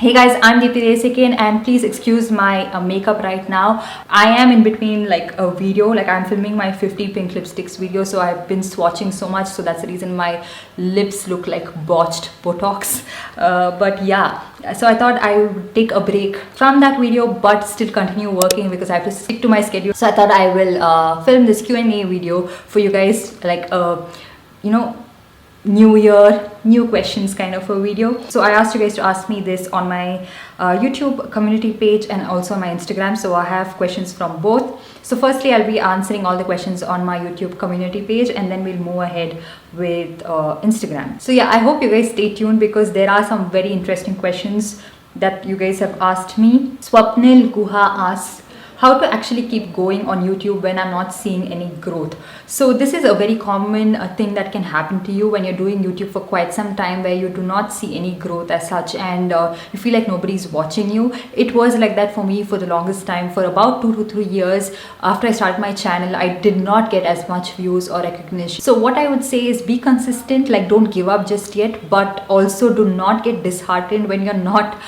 Hey guys, I'm Deepthi and please excuse my makeup right now. I am in between like a video, like I'm filming my 50 pink lipsticks video, so I've been swatching so much, so that's the reason my lips look like botched Botox. But yeah, so I thought I would take a break from that video but still continue working because I have to stick to my schedule. So I thought I will film this Q&A video for you guys, like you know, new year new questions kind of a video. So I asked you guys to ask me this on my YouTube community page and also on my Instagram, so I have questions from both. So firstly, I'll be answering all the questions on my YouTube community page and then we'll move ahead with Instagram. So yeah, I hope you guys stay tuned because there are some very interesting questions that you guys have asked me. Swapnil Guha asks, how to actually keep going on YouTube when I'm not seeing any growth. So this is a very common thing that can happen to you when you're doing YouTube for quite some time, where you do not see any growth as such, and you feel like nobody's watching you. It was like that for me for the longest time. For about 2 to 3 years after I started my channel, I did not get as much views or recognition. So what I would say is be consistent, like don't give up just yet, but also do not get disheartened when you're not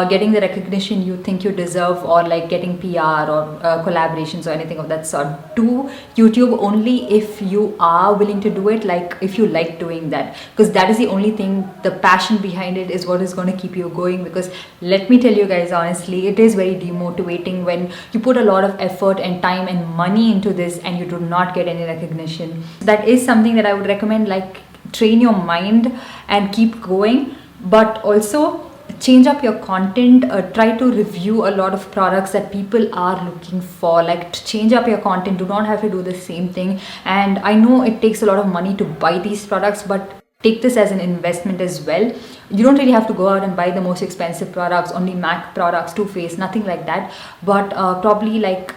getting the recognition you think you deserve, or like getting PR or collaborations or anything of that sort. Do YouTube only if you are willing to do it, like if you like doing that, because that is the only thing. The passion behind it is what is going to keep you going, because let me tell you guys honestly, it is very demotivating when you put a lot of effort and time and money into this and you do not get any recognition. That is something that I would recommend, like train your mind and keep going, but also change up your content. Try to review a lot of products that people are looking for, like change up your content. Do not have to do the same thing. And I know it takes a lot of money to buy these products, but take this as an investment as well. You don't really have to go out and buy the most expensive products, only MAC products, Too Faced, nothing like that, but probably like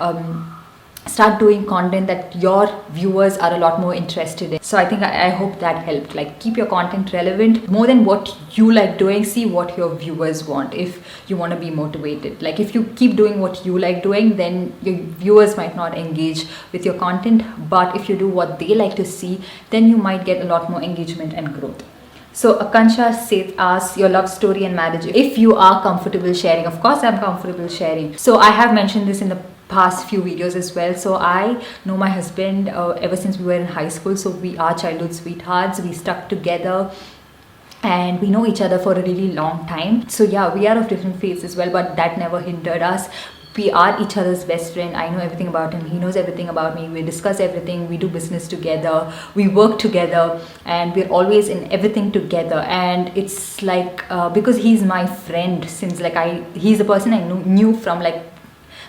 start doing content that your viewers are a lot more interested in. So I think I hope that helped. Like keep your content relevant more than what you like doing. See what your viewers want if you want to be motivated. Like if you keep doing what you like doing, then your viewers might not engage with your content, but if you do what they like to see, then you might get a lot more engagement and growth. So Akansha Seth asks your love story and marriage, if you are comfortable sharing. Of course I'm comfortable sharing. So I have mentioned this in the past few videos as well. So I know my husband ever since we were in high school. So we are childhood sweethearts. We stuck together and we know each other for a really long time. So yeah, we are of different faiths as well, but that never hindered us. We are each other's best friend. I know everything about him, he knows everything about me. We discuss everything, we do business together, we work together, and we're always in everything together. And it's like because he's my friend since he's the person I knew from like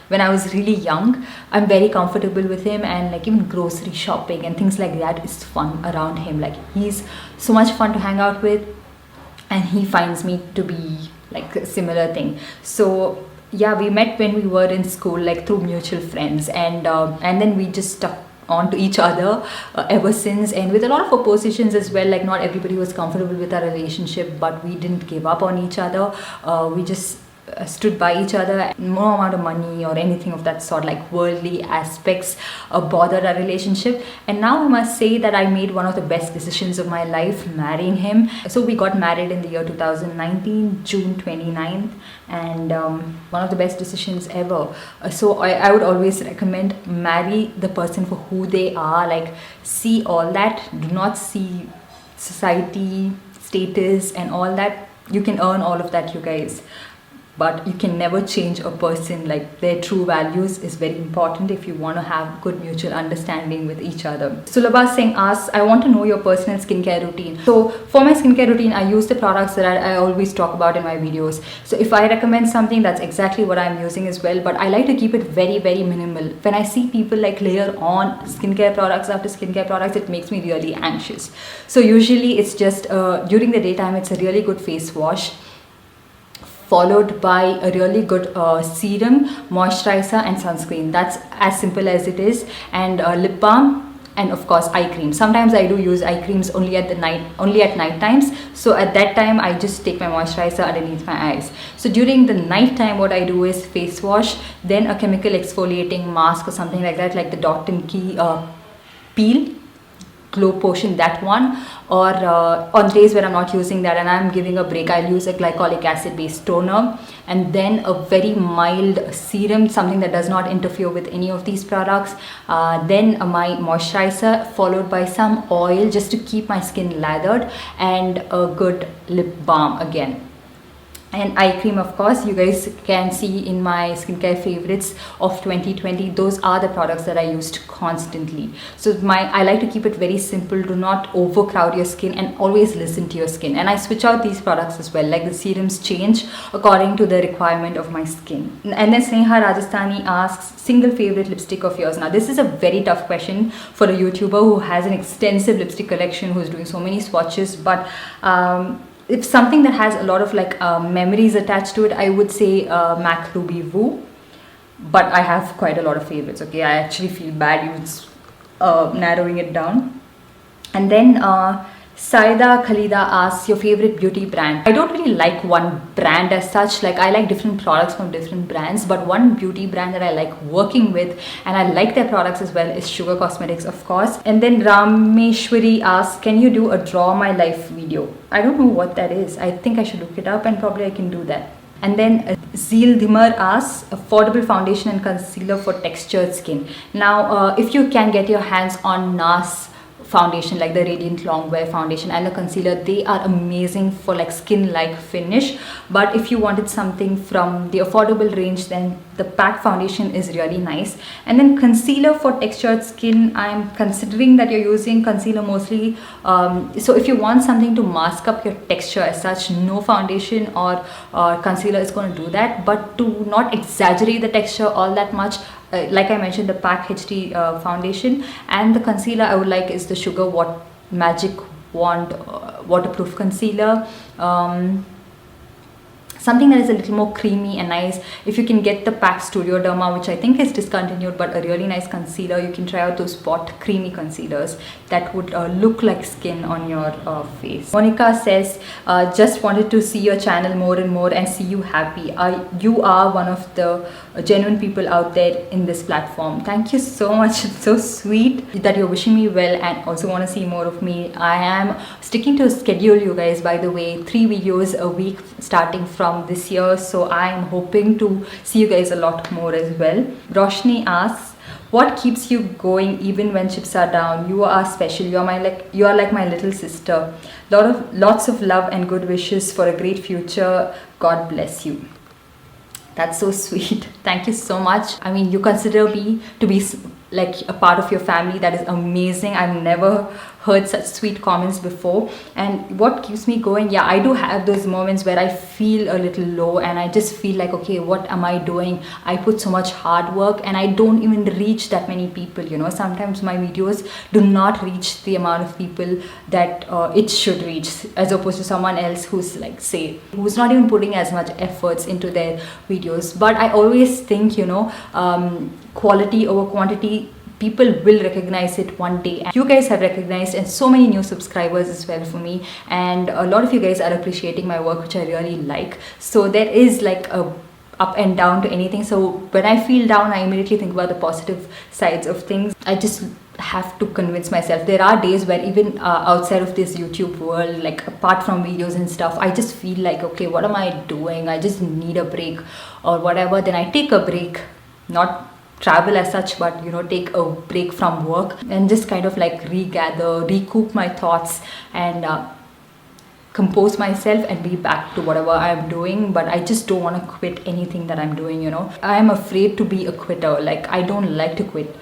when I was really young. I'm very comfortable with him, and like even grocery shopping and things like that is fun around him. Like he's so much fun to hang out with, and he finds me to be like a similar thing. So yeah, we met when we were in school, like through mutual friends, and then we just stuck on to each other ever since, and with a lot of oppositions as well. Like not everybody was comfortable with our relationship, but we didn't give up on each other. We just stood by each other. No amount of money or anything of that sort, like worldly aspects, bothered our relationship. And now I must say that I made one of the best decisions of my life, marrying him. So we got married in the year 2019, June 29th, and one of the best decisions ever. So I would always recommend marry the person for who they are. Like see all that, do not see society, status and all that. You can earn all of that, you guys, but you can never change a person. Like their true values is very important if you want to have good mutual understanding with each other. Sulabha Singh asks, I want to know your personal skincare routine. So for my skincare routine, I use the products that I always talk about in my videos. So if I recommend something, that's exactly what I'm using as well, but I like to keep it very, very minimal. When I see people like layer on skincare products after skincare products, it makes me really anxious. So usually it's just during the daytime, it's a really good face wash, followed by a really good serum, moisturizer and sunscreen. That's as simple as it is. And lip balm, and of course eye cream. Sometimes I do use eye creams only at night times. So at that time I just take my moisturizer underneath my eyes. So during the night time, what I do is face wash, then a chemical exfoliating mask or something like that, like the Dot & Key peel. glow potion, that one, or on days where I'm not using that and I'm giving a break, I'll use a glycolic acid based toner, and then a very mild serum, something that does not interfere with any of these products, then my moisturizer, followed by some oil just to keep my skin lathered, and a good lip balm again. And eye cream, of course, you guys can see in my skincare favorites of 2020. Those are the products that I used constantly. So I like to keep it very simple. Do not overcrowd your skin, and always listen to your skin. And I switch out these products as well, like the serums change according to the requirement of my skin. And then Sneha Rajasthani asks, single favorite lipstick of yours. Now this is a very tough question for a YouTuber who has an extensive lipstick collection, who's doing so many swatches, but if something that has a lot of like memories attached to it, I would say MAC Ruby Woo. But I have quite a lot of favorites. Okay, I actually feel bad even narrowing it down. And then Saida Khalida asks, your favorite beauty brand. I don't really like one brand as such. Like, I like different products from different brands, but one beauty brand that I like working with and I like their products as well is Sugar Cosmetics, of course. And then Rameshwari asks, can you do a Draw My Life video? I don't know what that is. I think I should look it up, and probably I can do that. And then Zeel Dhimar asks, affordable foundation and concealer for textured skin. Now if you can get your hands on NARS foundation, like the Radiant Longwear foundation, and the concealer, they are amazing for like skin like finish. But if you wanted something from the affordable range, then the PAC foundation is really nice. And then concealer for textured skin, I'm considering that you're using concealer mostly, so if you want something to mask up your texture as such, no foundation or concealer is going to do that. But to not exaggerate the texture all that much, like I mentioned, the PAC HD foundation, and the concealer I would like is the Sugar Magic Wand waterproof concealer. Something that is a little more creamy and nice. If you can get the PAC Studio Derma, which I think is discontinued, but a really nice concealer, you can try out those spot creamy concealers that would look like skin on your face. Monica says, just wanted to see your channel more and more and see you happy. You are one of the genuine people out there in this platform. Thank you so much. It's so sweet that you're wishing me well and also want to see more of me. I am sticking to a schedule, you guys, by the way, 3 videos a week starting from this year, so I am hoping to see you guys a lot more as well. Roshni asks, what keeps you going even when chips are down? You are special. You are like my little sister. Lots of love and good wishes for a great future. God bless you. That's so sweet. Thank you so much. I mean, you consider me to be like a part of your family. That is amazing. I've never heard such sweet comments before. And what keeps me going, yeah, I do have those moments where I feel a little low and I just feel like, okay, what am I doing? I put so much hard work and I don't even reach that many people, you know. Sometimes my videos do not reach the amount of people that it should reach, as opposed to someone else who's like, say, who's not even putting as much efforts into their videos. But I always think, you know, quality over quantity, people will recognize it one day, and you guys have recognized, and so many new subscribers as well for me, and a lot of you guys are appreciating my work, which I really like. So there is like a up and down to anything. So when I feel down, I immediately think about the positive sides of things. I just have to convince myself. There are days where even outside of this YouTube world, like apart from videos and stuff, I just feel like, okay, what am I doing? I just need a break or whatever. Then I take a break, not travel as such, but you know, take a break from work and just kind of like recoup my thoughts and compose myself and be back to whatever I'm doing. But I just don't want to quit anything that I'm doing, you know. I'm afraid to be a quitter. Like, I don't like to quit.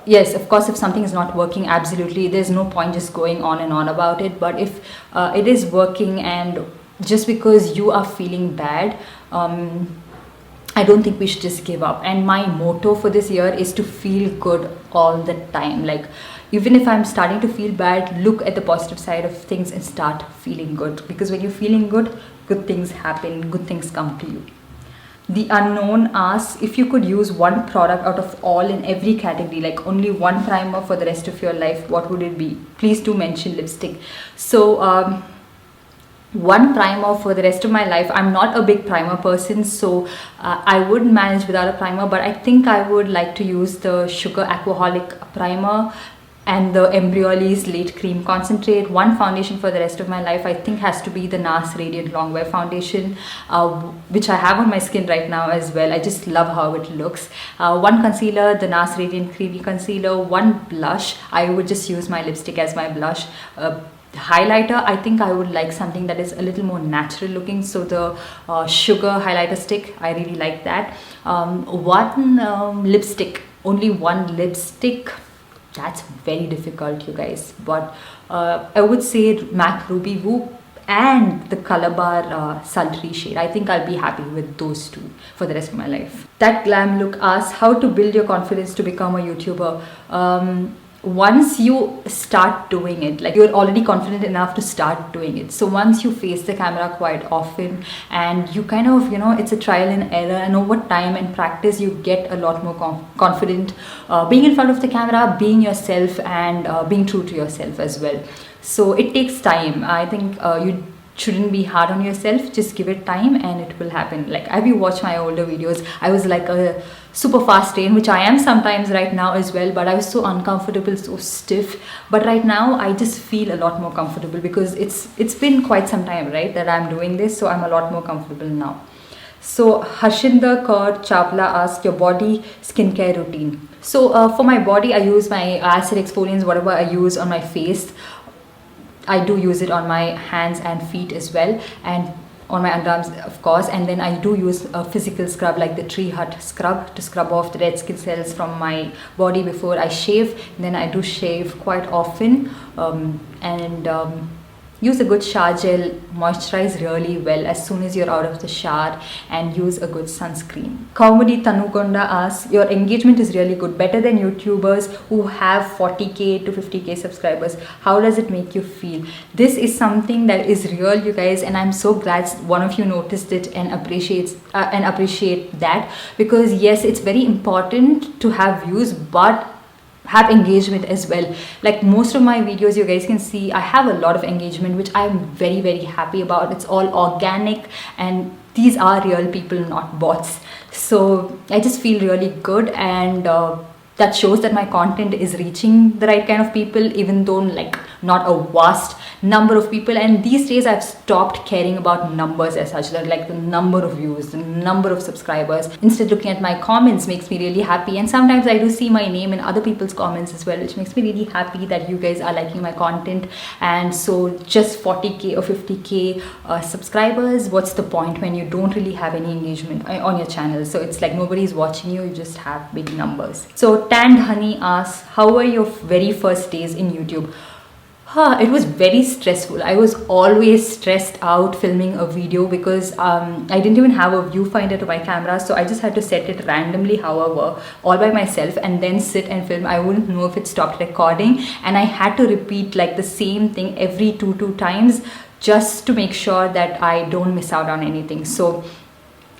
Yes, of course, if something is not working, absolutely, there's no point just going on and on about it. But if it is working, and just because you are feeling bad, I don't think we should just give up. And my motto for this year is to feel good all the time. Like, even if I'm starting to feel bad, look at the positive side of things and start feeling good. Because when you're feeling good, good things happen, good things come to you. The Unknown asks, if you could use one product out of all in every category, like only one primer for the rest of your life, what would it be? Please do mention lipstick. So, one primer for the rest of my life. I'm not a big primer person, so I would manage without a primer, but I think I would like to use the Sugar Aquaholic primer. and the Embryollis Late Cream Concentrate. One foundation for the rest of my life I think has to be the NARS Radiant Longwear Foundation, which I have on my skin right now as well. I just love how it looks. One concealer, the NARS Radiant Creamy Concealer. One blush, I would just use my lipstick as my blush. Highlighter, I think I would like something that is a little more natural looking, so the Sugar highlighter stick, I really like that. One lipstick, only one lipstick, that's very difficult, you guys, but I would say MAC Ruby Woo and the Color Bar Sultry shade. I think I'll be happy with those two for the rest of my life. That Glam Look asks how to build your confidence to become a YouTuber. Once you start doing it, like you're already confident enough to start doing it, so once you face the camera quite often and you kind of, you know, it's a trial and error, and over time and practice you get a lot more confident being in front of the camera, being yourself, and being true to yourself as well. So it takes time. I think you shouldn't be hard on yourself, just give it time and it will happen. Like if you watch my older videos, I was like a super fast train, which I am sometimes right now as well, but I was so uncomfortable, so stiff. But right now I just feel a lot more comfortable because it's been quite some time, right, that I'm doing this, so I'm a lot more comfortable now. So Harshinder Kaur Chawla asked your body skincare routine. So for my body, I use my acid exfoliants, whatever I use on my face, I do use it on my hands and feet as well, and on my underarms of course. And then I do use a physical scrub like the Tree Hut scrub to scrub off the dead skin cells from my body before I shave. And then I do shave quite often, and use a good shower gel, moisturize really well as soon as you're out of the shower, and use a good sunscreen. Kaumudi Tanukonda asks, your engagement is really good, better than YouTubers who have 40k to 50k subscribers. How does it make you feel? This is something that is real, you guys, and I'm so glad one of you noticed it and appreciate that, because yes, it's very important to have views, but have engagement as well. Like most of my videos, you guys can see I have a lot of engagement, which I'm very, very happy about. It's all organic and these are real people, not bots. So I just feel really good, and that shows that my content is reaching the right kind of people, even though like not a vast number of people. And these days I've stopped caring about numbers as such, like the number of views, the number of subscribers. Instead, looking at my comments makes me really happy, and sometimes I do see my name in other people's comments as well, which makes me really happy that you guys are liking my content. And so just 40k or 50k subscribers, what's the point when you don't really have any engagement on your channel? So it's like nobody's watching you, you just have big numbers. So Tanned Honey asks, how were your very first days in YouTube? It was very stressful. I was always stressed out filming a video because I didn't even have a viewfinder to my camera, so I just had to set it randomly, however, all by myself, and then sit and film. I wouldn't know if it stopped recording, and I had to repeat like the same thing every two times just to make sure that I don't miss out on anything. So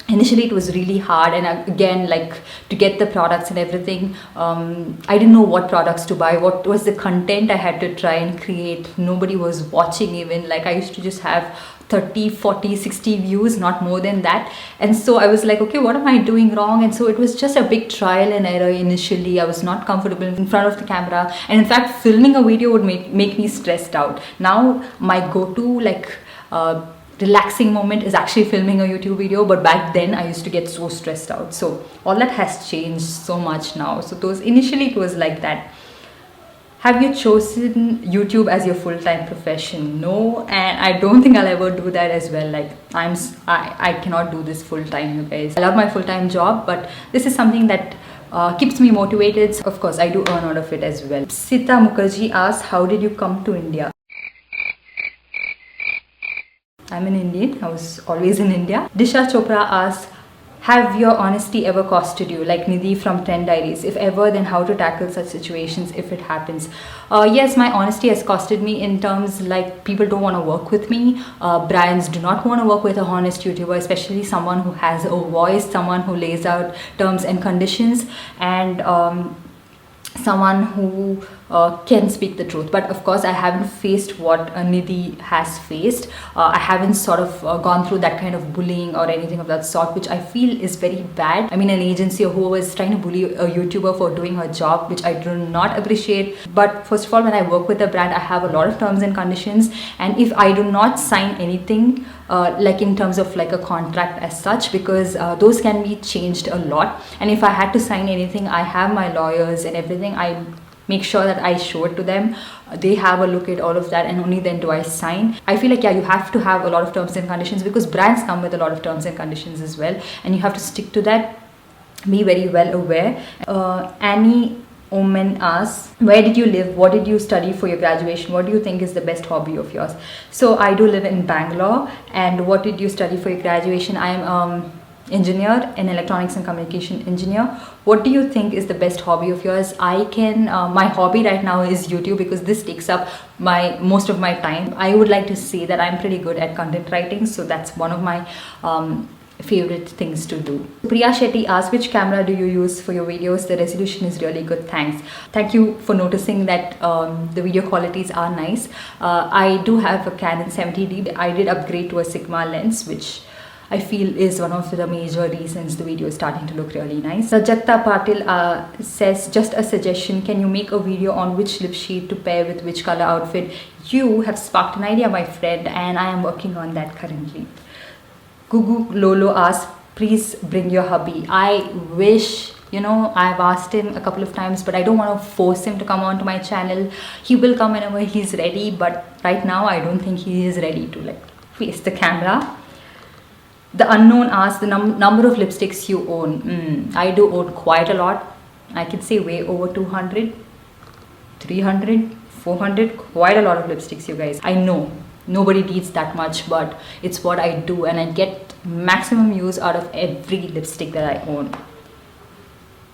initially it was really hard, and again, like to get the products and everything, I didn't know what products to buy, what was the content I had to try and create. Nobody was watching even. Like I used to just have 30, 40, 60 views, not more than that. And so I was like, okay, what am I doing wrong? And so it was just a big trial and error initially. I was not comfortable in front of the camera, and in fact filming a video would make me stressed out. Now my go-to like relaxing moment is actually filming a YouTube video, but back then I used to get so stressed out. So all that has changed so much now. So those initially it was like that. Have you chosen YouTube as your full-time profession? No, and I don't think I'll ever do that as well. Like I cannot do this full-time, you guys. I love my full-time job, but this is something that keeps me motivated. Of course, I do earn out of it as well. Sita Mukherjee asks, how did you come to India? I'm an Indian. I was always in India. Disha Chopra asks, have your honesty ever costed you, like Nidhi from 10 Diaries? If ever, then how to tackle such situations if it happens? Yes, my honesty has costed me in terms like people don't want to work with me. Brands do not want to work with a honest YouTuber, especially someone who has a voice, someone who lays out terms and conditions, and someone who can speak the truth. But of course I haven't faced what Nidhi has faced. I haven't sort of gone through that kind of bullying or anything of that sort, which I feel is very bad. I mean, an agency who was trying to bully a YouTuber for doing her job, which I do not appreciate. But first of all, when I work with a brand, I have a lot of terms and conditions, and if I do not sign anything like in terms of like a contract as such, because those can be changed a lot, and if I had to sign anything, I have my lawyers and everything. I make sure that I show it to them. They have a look at all of that, and only then do I sign. I feel like, yeah, you have to have a lot of terms and conditions, because brands come with a lot of terms and conditions as well, and you have to stick to that. Be very well aware. Annie Omen asks, where did you live? What did you study for your graduation? What do you think is the best hobby of yours? So I do live in Bangalore. And what did you study for your graduation? I am engineer, an electronics and communication engineer. What do you think is the best hobby of yours? My hobby right now is YouTube, because this takes up most of my time. I would like to say that I'm pretty good at content writing, so that's one of my favorite things to do. Priya Shetty asks, which camera do you use for your videos? The resolution is really good, thanks. Thank you for noticing that the video qualities are nice. I do have a Canon 70D. I did upgrade to a Sigma lens, which I feel is one of the major reasons the video is starting to look really nice. Sajata Patil says, just a suggestion, can you make a video on which lip shade to pair with which color outfit? You have sparked an idea, my friend, and I am working on that currently. Gugu Lolo asks, please bring your hubby. I wish, I've asked him a couple of times, but I don't want to force him to come onto my channel. He will come whenever he's ready, but right now I don't think he is ready to face the camera. The Unknown asks, the number of lipsticks you own. I do own quite a lot. I can say way over 200, 300, 400, quite a lot of lipsticks, you guys. I know nobody needs that much, but it's what I do, and I get maximum use out of every lipstick that I own.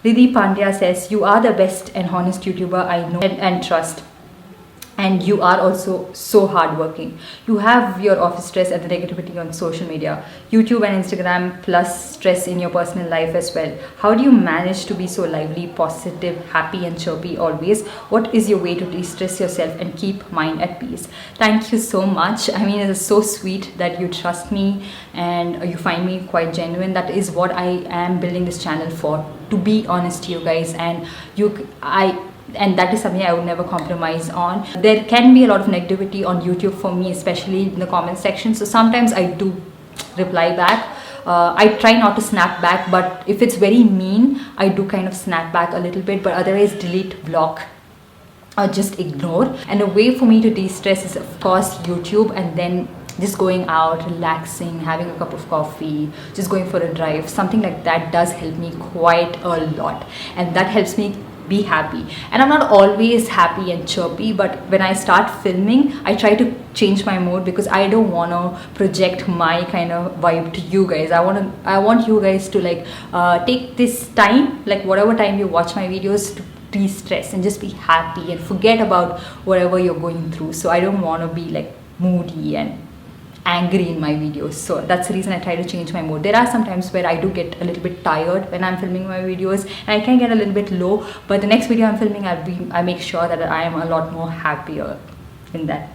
Riddhi Pandya says, you are the best and honest YouTuber I know and trust. And you are also so hardworking. You have your office stress and the negativity on social media, YouTube and Instagram, plus stress in your personal life as well. How do you manage to be so lively, positive, happy and chirpy always? What is your way to de-stress yourself and keep mind at peace? Thank you so much. I mean, it is so sweet that you trust me and you find me quite genuine. That is what I am building this channel for, to be honest to you guys, and that is something I would never compromise on. There can be a lot of negativity on YouTube for me, especially in the comment section. So sometimes I do reply back. I try not to snap back, but if it's very mean, I do kind of snap back a little bit, but otherwise delete, block, or just ignore. And a way for me to de-stress is of course YouTube, and then just going out, relaxing, having a cup of coffee, just going for a drive. Something like that does help me quite a lot, and that helps me be happy. And I'm not always happy and chirpy, but when I start filming, I try to change my mood, because I don't want to project my kind of vibe to you guys. I want you guys to take this time, whatever time you watch my videos, to de-stress and just be happy and forget about whatever you're going through. So I don't want to be moody and angry in my videos. So that's the reason I try to change my mood. There are some times where I do get a little bit tired when I'm filming my videos, and I can get a little bit low, but the next video I'm filming, I make sure that I am a lot more happier in that.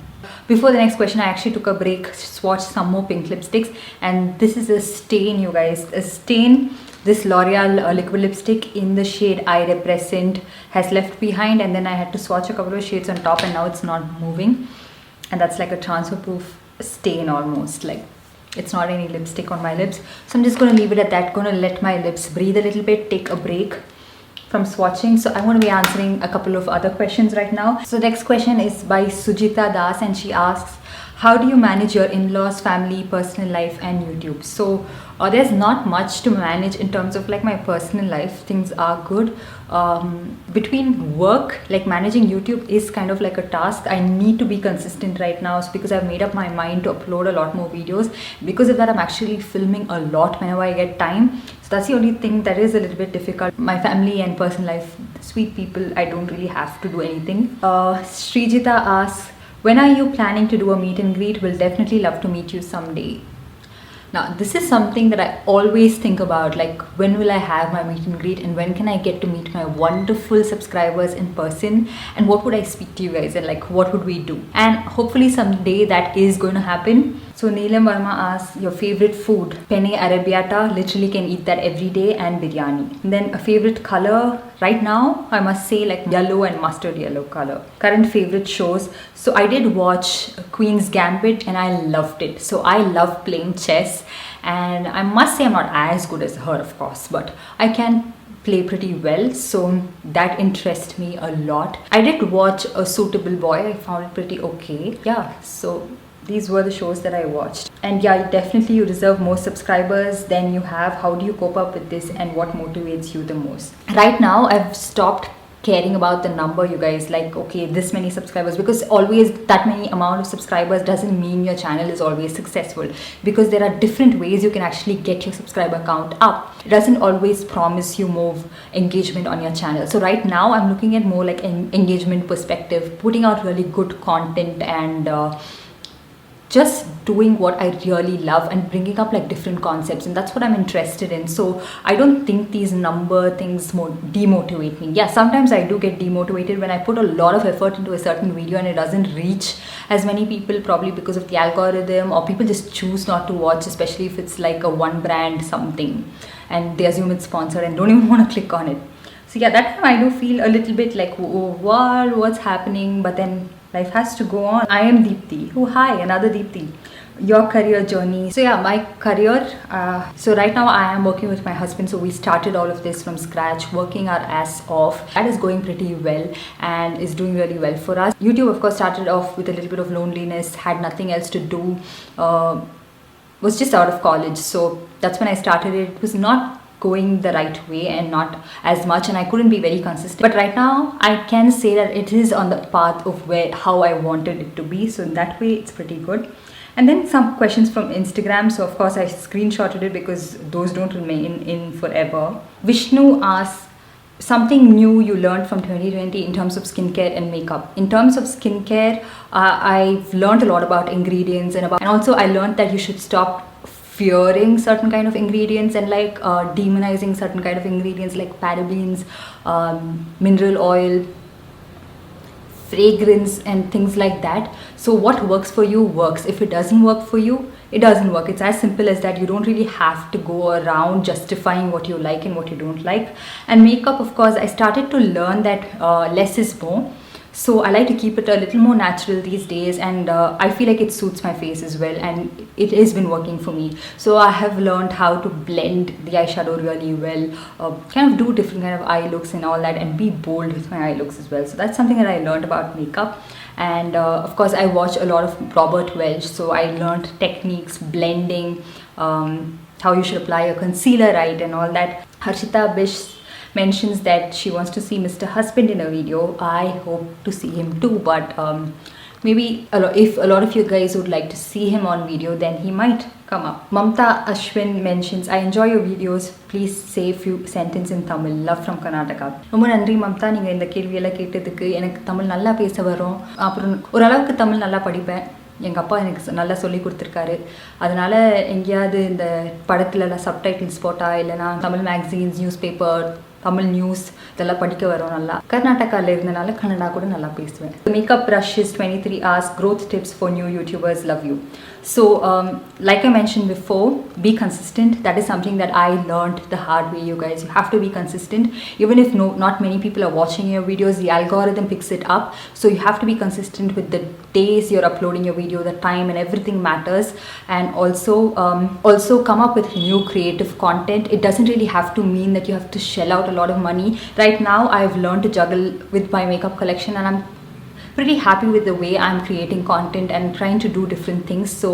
Before the next question, I actually took a break, swatched some more pink lipsticks, and this is a stain, you guys. A stain. This L'Oreal liquid lipstick in the shade I Represent has left behind, and then I had to swatch a couple of shades on top, and now it's not moving, and that's like a transfer proof stain almost. It's not any lipstick on my lips, so I'm just going to leave it at that. Going to let my lips breathe a little bit, take a break from swatching. So I'm going to be answering a couple of other questions right now. So next question is by Sujita Das, and she asks, how do you manage your in-laws, family, personal life and YouTube? So there's not much to manage in terms of my personal life. Things are good. Between work, managing YouTube is kind of like a task. I need to be consistent right now, because I've made up my mind to upload a lot more videos. Because of that, I'm actually filming a lot whenever I get time. So that's the only thing that is a little bit difficult. My family and personal life, sweet people, I don't really have to do anything. Srijita asks, when are you planning to do a meet and greet? We'll definitely love to meet you someday. Now, this is something that I always think about, like when will I have my meet and greet and when can I get to meet my wonderful subscribers in person, and what would I speak to you guys and like what would we do? And hopefully someday that is going to happen. So Neelam Verma asks, your favorite food? Penne arrabbiata, literally can eat that every day, and biryani. And then a favorite color? Right now, I must say like yellow and mustard yellow color. Current favorite shows? So I did watch Queen's Gambit and I loved it. So I love playing chess, and I must say I'm not as good as her, of course, but I can play pretty well, so that interests me a lot. I did watch A Suitable Boy. I found it pretty okay. Yeah, so these were the shows that I watched. And yeah, definitely you deserve more subscribers than you have. How do you cope up with this, and what motivates you the most? Right now, I've stopped caring about the number, you guys, like okay, this many subscribers, because always that many amount of subscribers doesn't mean your channel is always successful, because there are different ways you can actually get your subscriber count up. It doesn't always promise you more engagement on your channel. So right now I'm looking at more like an engagement perspective, putting out really good content, and just doing what I really love and bringing up like different concepts, and that's what I'm interested in. So I don't think these number things more demotivate me. Yeah, sometimes I do get demotivated when I put a lot of effort into a certain video and it doesn't reach as many people, probably because of the algorithm, or people just choose not to watch, especially if it's like a one brand something and they assume it's sponsored and don't even want to click on it. So yeah, that time I do feel a little bit like, what's happening? But then life has to go on. I am Deepthi. Oh, hi, another Deepthi. Your career journey. So yeah, my career. So right now I am working with my husband. So we started all of this from scratch, working our ass off. That is going pretty well and is doing really well for us. YouTube, of course, started off with a little bit of loneliness, had nothing else to do, was just out of college. So that's when I started it. It was not going the right way and not as much, and I couldn't be very consistent, but right now I can say that it is on the path of how I wanted it to be. So in that way it's pretty good. And then some questions from Instagram. So of course I screenshotted it because those don't remain in forever. Vishnu asks, something new you learned from 2020 in terms of skincare and makeup. In terms of skincare, I've learned a lot about ingredients, and also I learned that you should stop fearing certain kind of ingredients and like demonizing certain kind of ingredients like parabens, mineral oil, fragrance and things like that. So what works for you works. If it doesn't work for you, it doesn't work. It's as simple as that. You don't really have to go around justifying what you like and what you don't like. And makeup, of course, I started to learn that less is more. So I like to keep it a little more natural these days, and I feel like it suits my face as well, and it has been working for me. So I have learned how to blend the eyeshadow really well, kind of do different kind of eye looks and all that, and be bold with my eye looks as well. So that's something that I learned about makeup. And of course I watch a lot of Robert Welch, so I learned techniques, blending, how you should apply a concealer right and all that. Harshita Bish mentions that she wants to see Mr. Husband in a video. I hope to see him too, but maybe if a lot of you guys would like to see him on video, then he might come up. Mamta Ashwin mentions, I enjoy your videos. Please say a few sentences in Tamil. Love from Karnataka. ரொம்ப நன்றி மம்தா, நீங்கள் இந்த கேள்வியெல்லாம் கேட்டதுக்கு. எனக்கு தமிழ் நல்லா பேச வரும், அப்புறம் ஓரளவுக்கு தமிழ் நல்லா படிப்பேன். எங்கள் அப்பா எனக்கு நல்லா சொல்லி கொடுத்துருக்காரு. அதனால் எங்கேயாவது இந்த படத்துலலாம் சப்டைட்டில்ஸ் போட்டால், இல்லைனா Tamil மேக்சின்ஸ், news paper, Tamil news இதெல்லாம் படிக்க வரும் நல்லா. கர்நாடகாவில் இருந்தனால கன்னடா கூட நல்லா பேசுவேன். Makeup Brushes 23 asks, growth tips for new YouTubers, love you. So like I mentioned before, be consistent. That is something that I learned the hard way, you guys. You have to be consistent. Even if not many people are watching your videos, the algorithm picks it up. So you have to be consistent with the days you're uploading your video, the time, and everything matters. And also come up with new creative content. It doesn't really have to mean that you have to shell out a lot of money. Right now I've learned to juggle with my makeup collection, and I'm pretty happy with the way I'm creating content and trying to do different things. So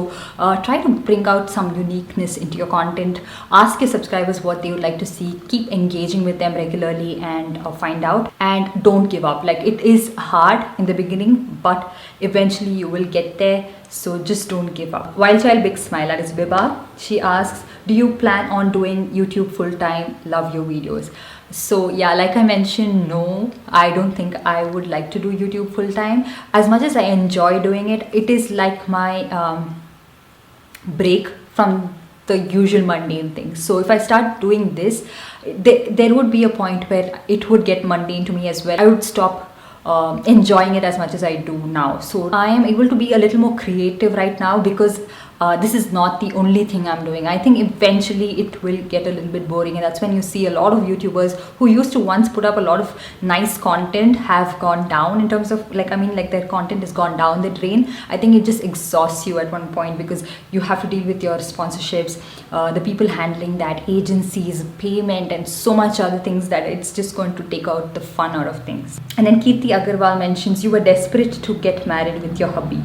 try to bring out some uniqueness into your content. Ask your subscribers what they would like to see. Keep engaging with them regularly and find out. And don't give up. Like, it is hard in the beginning, but eventually you will get there. So just don't give up. Wild Child Big Smile, that is Biba. She asks, do you plan on doing YouTube full time? Love your videos. So yeah, like I mentioned, no, I don't think I would like to do YouTube full time. As much as I enjoy doing it, it is like my break from the usual mundane things. So if I start doing this, there would be a point where it would get mundane to me as well. I would stop enjoying it as much as I do now. So I am able to be a little more creative right now because this is not the only thing I'm doing. I think eventually it will get a little bit boring, and that's when you see a lot of YouTubers who used to once put up a lot of nice content have gone down in terms of like, I mean, like their content has gone down the drain. I think it just exhausts you at one point because you have to deal with your sponsorships, the people handling that, agencies, payment, and so much other things that it's just going to take out the fun out of things. And then Deepthi Agarwal mentions you were desperate to get married with your hubby.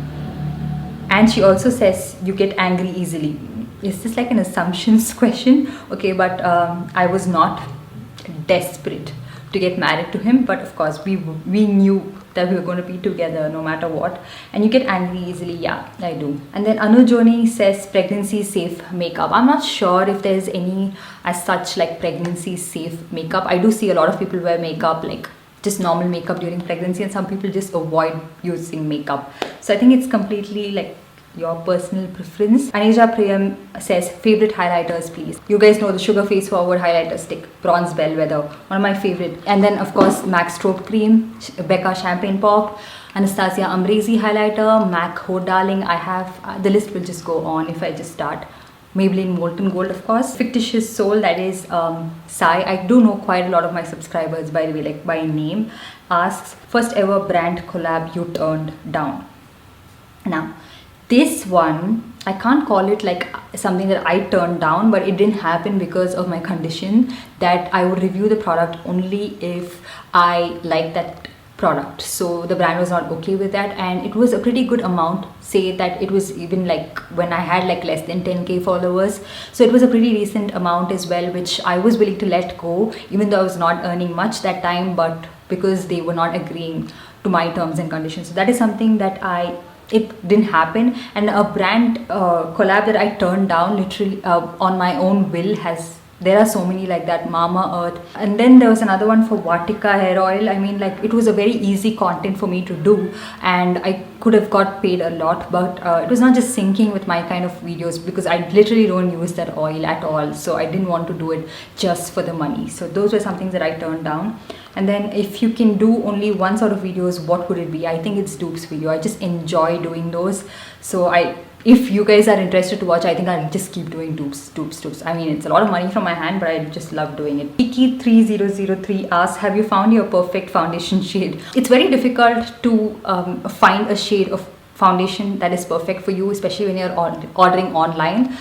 And she also says you get angry easily. Is this like an assumptions question? Okay, but I was not desperate to get married to him, but of course we knew that we were going to be together no matter what. And you get angry easily. Yeah, I do. And then Anujoni says pregnancy safe makeup. I'm not sure if there's any as such like pregnancy safe makeup. I do see a lot of people wear makeup, like just normal makeup during pregnancy, and some people just avoid using makeup. So I think it's completely like your personal preference. Anisha Priyam says favorite highlighters please. You guys know the Sugar Face Forward highlighter stick, Bronze Bellwether, one of my favorite. And then of course MAC Strobe Cream, Becca Champagne Pop, Anastasia Ambrezi highlighter, MAC Ho Darling. I have the list will just go on if I just start. Maybelline Molten Gold, of course. Fictitious Soul, that is Sai. I do know quite a lot of my subscribers, by the way, like by name. Asks, first ever brand collab you turned down. Now, this one, I can't call it like something that I turned down, but it didn't happen because of my condition that I would review the product only if I like that product. So the brand was not okay with that, and it was a pretty good amount. Say that it was even like when I had like less than 10k followers, so it was a pretty decent amount as well, which I was willing to let go even though I was not earning much that time, but because they were not agreeing to my terms and conditions. So that is something that it didn't happen. And a brand collab that I turned down literally on my own will there are so many like that, Mama Earth. And then there was another one for Vatika hair oil. I mean, like it was a very easy content for me to do, and I could have got paid a lot, but it was not just syncing with my kind of videos because I literally don't use that oil at all. So I didn't want to do it just for the money. So those were some things that I turned down. And then if you can do only one sort of videos, what would it be? I think it's dupes video. I just enjoy doing those. So if you guys are interested to watch, I think I'll just keep doing dupes. I mean, it's a lot of money from my hand, but I just love doing it. Piki3003 asks, have you found your perfect foundation shade? It's very difficult to find a shade of foundation that is perfect for you, especially when you're ordering online.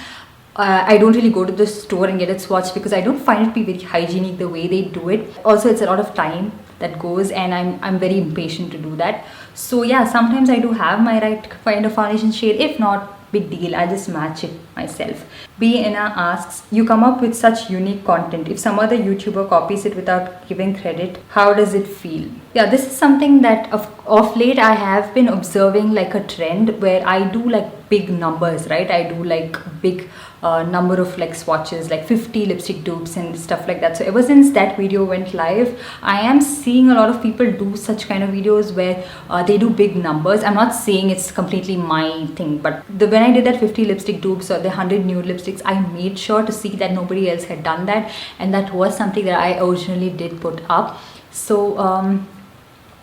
I don't really go to the store and get it swatched because I don't find it to be very hygienic the way they do it. Also, it's a lot of time that goes, and I'm very impatient to do that. So yeah, sometimes I do have my right kind of foundation shade. If not, big deal, I just match it myself. Anna asks, you come up with such unique content. If some other YouTuber copies it without giving credit, how does it feel? Yeah, this is something that of late I have been observing, like a trend where I do like big numbers, right? I do like big number of like swatches, like 50 lipstick dupes and stuff like that. So ever since that video went live, I am seeing a lot of people do such kind of videos where they do big numbers. I'm not saying it's completely my thing, but when I did that 50 lipstick dupes or the 100 nude lipsticks, I made sure to see that nobody else had done that, and that was something that I originally did put up. So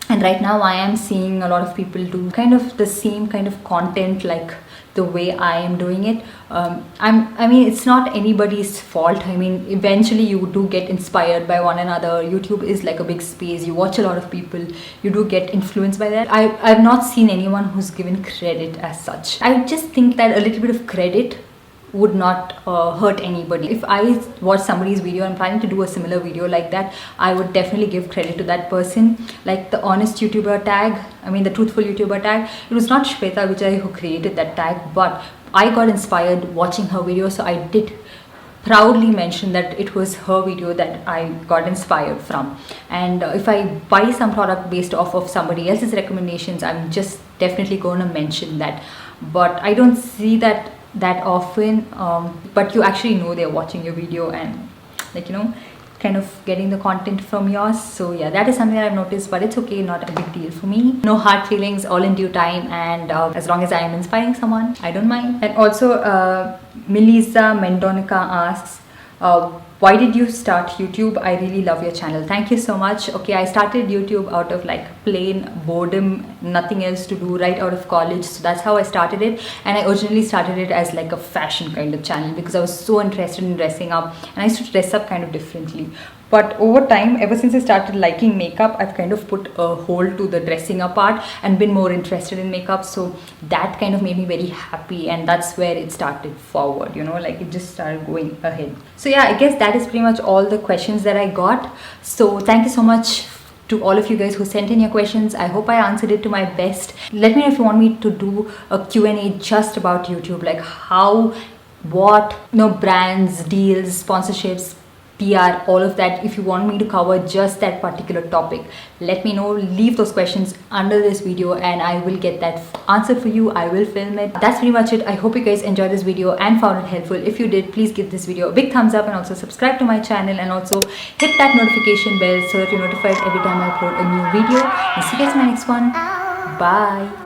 and right now I am seeing a lot of people do kind of the same kind of content like the way I am doing it. I mean, it's not anybody's fault. I mean, eventually you do get inspired by one another. YouTube is like a big space. You watch a lot of people. You do get influenced by that. I've not seen anyone who's given credit as such. I just think that a little bit of credit would not hurt anybody. If I watch somebody's video and planning to do a similar video like that, I would definitely give credit to that person. Like the honest YouTuber tag, I mean the truthful YouTuber tag, it was not Shweta Vijay who created that tag, but I got inspired watching her video, so I did proudly mention that it was her video that I got inspired from. And if I buy some product based off of somebody else's recommendations, I'm just definitely going to mention that. But I don't see that often, but you actually know they're watching your video, and like, you know, kind of getting the content from yours. So yeah, that is something that I've noticed, but it's okay, not a big deal for me. No hard feelings, all in due time, and as long as I am inspiring someone, I don't mind. And also Melissa Mendonica asks, why did you start YouTube? I really love your channel. Thank you so much. Okay, I started YouTube out of like plain boredom, nothing else to do, right out of college. So that's how I started it. And I originally started it as like a fashion kind of channel because I was so interested in dressing up, and I used to dress up kind of differently. But over time, ever since I started liking makeup, I've kind of put a hold to the dressing up part and been more interested in makeup. So that kind of made me very happy, and that's where it started forward, you know, like it just started going ahead. So yeah, I guess that is pretty much all the questions that I got. So thank you so much to all of you guys who sent in your questions. I hope I answered it to my best. Let me know if you want me to do a Q&A just about YouTube, like how, what, you know, brands, deals, sponsorships, PR, all of that. If you want me to cover just that particular topic, let me know. Leave those questions under this video and I will get that answered for you. I will film it. That's pretty much it. I hope you guys enjoyed this video and found it helpful. If you did, please give this video a big thumbs up and also subscribe to my channel, and also hit that notification bell so that you're notified every time I upload a new video. I'll see you guys in my next one. Bye.